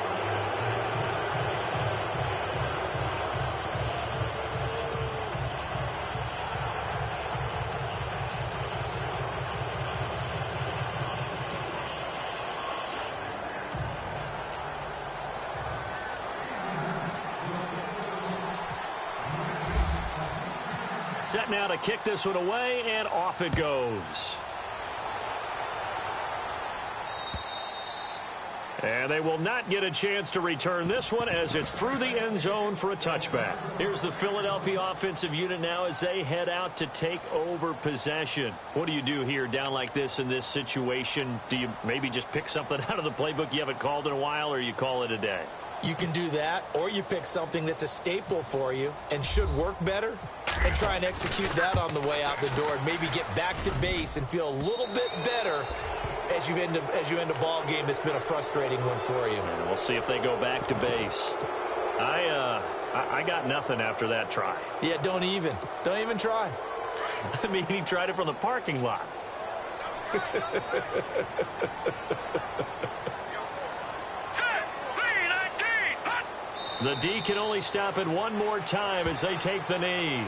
Set now to kick this one away, and off it goes. And they will not get a chance to return this one as it's through the end zone for a touchback. Here's the Philadelphia offensive unit now as they head out to take over possession. What do you do here down like this in this situation? Do you maybe just pick something out of the playbook you haven't called in a while, or you call it a day? You can do that, or you pick something that's a staple for you and should work better and try and execute that on the way out the door and maybe get back to base and feel a little bit better as you end a ball game that's been a frustrating one for you. And we'll see if they go back to base. I got nothing after that try. Yeah, don't even try. I mean, he tried it from the parking lot. The D can only stop it one more time as they take the knee.